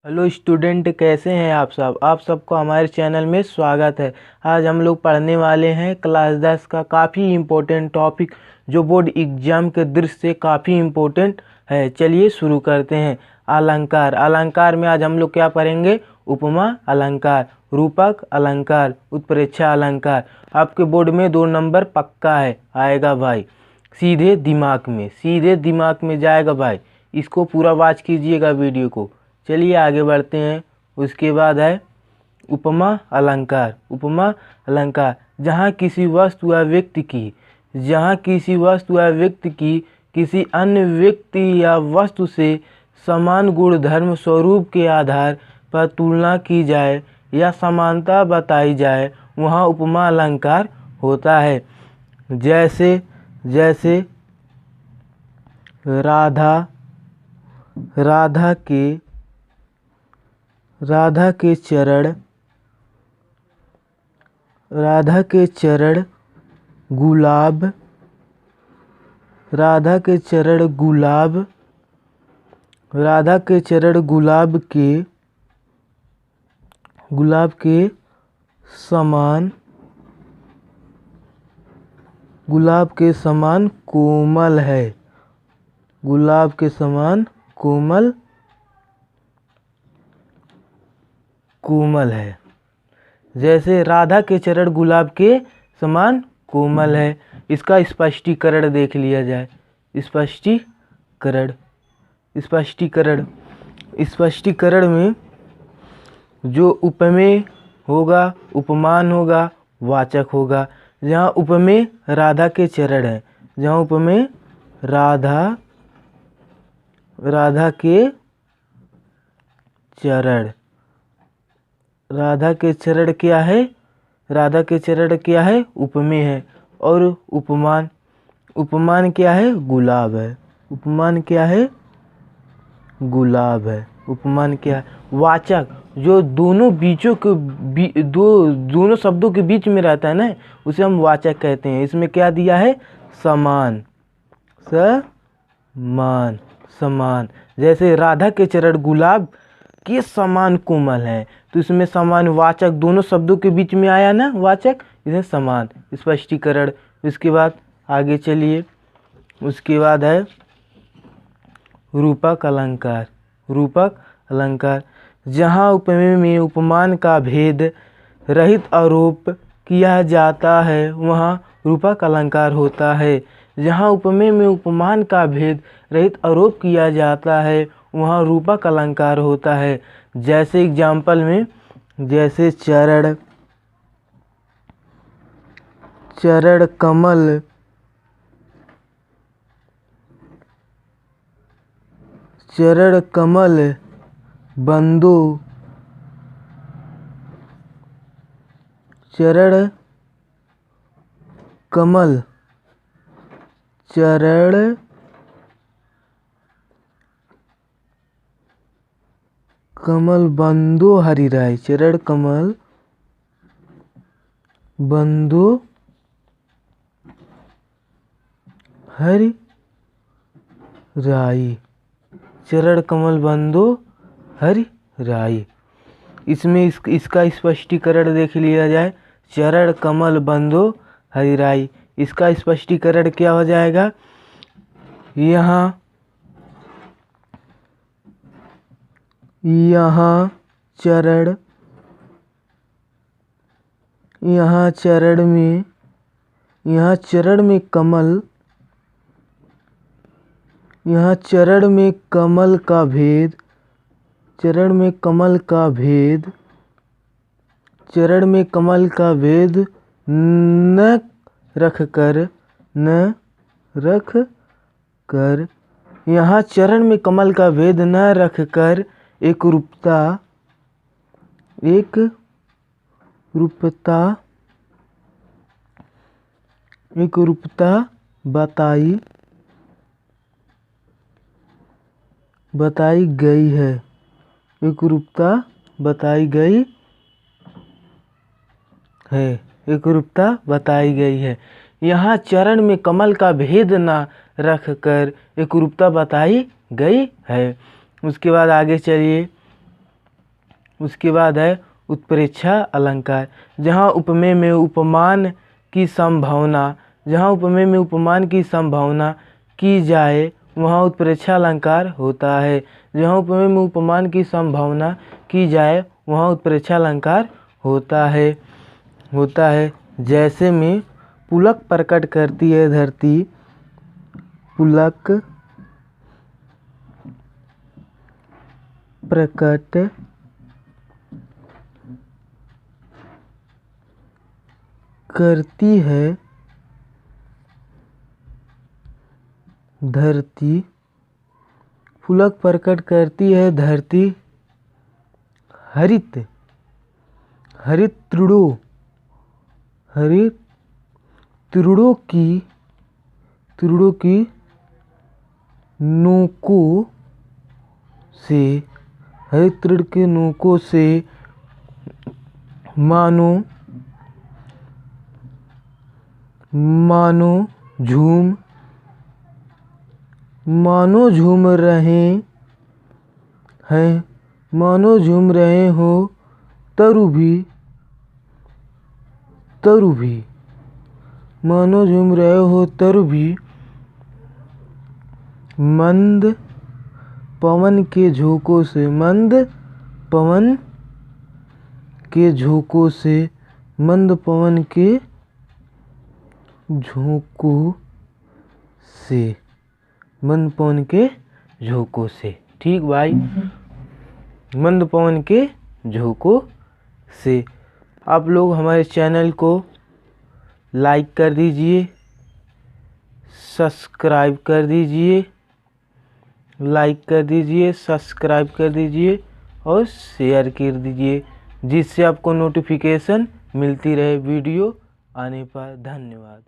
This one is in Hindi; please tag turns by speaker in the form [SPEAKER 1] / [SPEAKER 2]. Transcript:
[SPEAKER 1] हेलो स्टूडेंट, कैसे हैं आप सबको हमारे चैनल में स्वागत है। आज हम लोग पढ़ने वाले हैं क्लास 10 का काफ़ी इम्पोर्टेंट टॉपिक जो बोर्ड एग्जाम के दृष्टि से काफ़ी इम्पोर्टेंट है। चलिए शुरू करते हैं। अलंकार। अलंकार में आज हम लोग क्या पढ़ेंगे? उपमा अलंकार, रूपक अलंकार, उत्प्रेक्षा अलंकार। आपके बोर्ड में 2 नंबर पक्का है, आएगा भाई, सीधे दिमाग में जाएगा भाई। इसको पूरा वॉच कीजिएगा वीडियो को। चलिए आगे बढ़ते हैं। उसके बाद है उपमा अलंकार। उपमा अलंकार जहाँ किसी वस्तु या व्यक्ति की किसी अन्य व्यक्ति या वस्तु से समान गुण धर्म स्वरूप के आधार पर तुलना की जाए या समानता बताई जाए, वहाँ उपमा अलंकार होता है। जैसे राधा के चरण गुलाब के समान कोमल है। गुलाब के समान कोमल है। जैसे राधा के चरण गुलाब के समान कोमल है। इसका स्पष्टीकरण देख लिया जाए। स्पष्टीकरण में जो उपमेय होगा, उपमान होगा, वाचक होगा। जहाँ उपमेय राधा के चरण है, जहाँ उपमेय राधा के चरण क्या है? राधा के चरण क्या है? उपमेय है। और उपमान क्या है? गुलाब है। उपमान क्या है? गुलाब है। उपमान क्या है? वाचक जो दोनों दोनों शब्दों के बीच में रहता है ना, उसे हम वाचक कहते हैं। इसमें क्या दिया है? समान। जैसे राधा के चरण गुलाब के समान कोमल है, तो इसमें समान वाचक दोनों शब्दों के बीच में आया ना, वाचक, इसे समान। स्पष्टीकरण। उसके बाद आगे चलिए। उसके बाद है रूपक अलंकार। जहाँ उपमेय में उपमान का भेद रहित आरोप किया जाता है, वहाँ रूपक अलंकार होता है। जहाँ उपमेय में उपमान का भेद रहित आरोप किया जाता है, वहाँ रूपक अलंकार होता है। जैसे एग्जाम्पल में, जैसे चरण कमल बंदो, चरण कमल बंदो हरिराय। चरण कमल बंदो हरि राई। चरण कमल बंदो हरि राई। इसमें इसका स्पष्टीकरण देख लिया जाए। चरण कमल बंदो हरि राई, इसका स्पष्टीकरण क्या हो जाएगा? यहाँ चरण में कमल का भेद न रखकर यहाँ चरण में कमल का भेद न रखकर एकरूपता बताई गई है। एकरूपता बताई गई है। यहाँ चरण में कमल का भेद न रखकर एकरूपता बताई गई है। उसके बाद आगे चलिए। उसके बाद है उत्प्रेक्षा अलंकार। जहाँ उपमेय में उपमान की संभावना की जाए वहाँ उत्प्रेक्षा अलंकार होता है। जहाँ उपमेय में उपमान की संभावना की जाए वहाँ उत्प्रेक्षा अलंकार होता है। जैसे में पुलक प्रकट करती है धरती, पुलक प्रकट करती है धरती, पुलक प्रकट करती है धरती, हरित तृणों की नोकों से, हरित तृण के नोकों से मानो झूम रहे हो तरु भी मंद पवन के झोंकों से ठीक भाई, मंद पवन के झोंकों से। आप लोग हमारे चैनल को लाइक कर दीजिए, सब्सक्राइब कर दीजिए और शेयर कर दीजिए, जिससे आपको नोटिफिकेशन मिलती रहे वीडियो आने पर। धन्यवाद।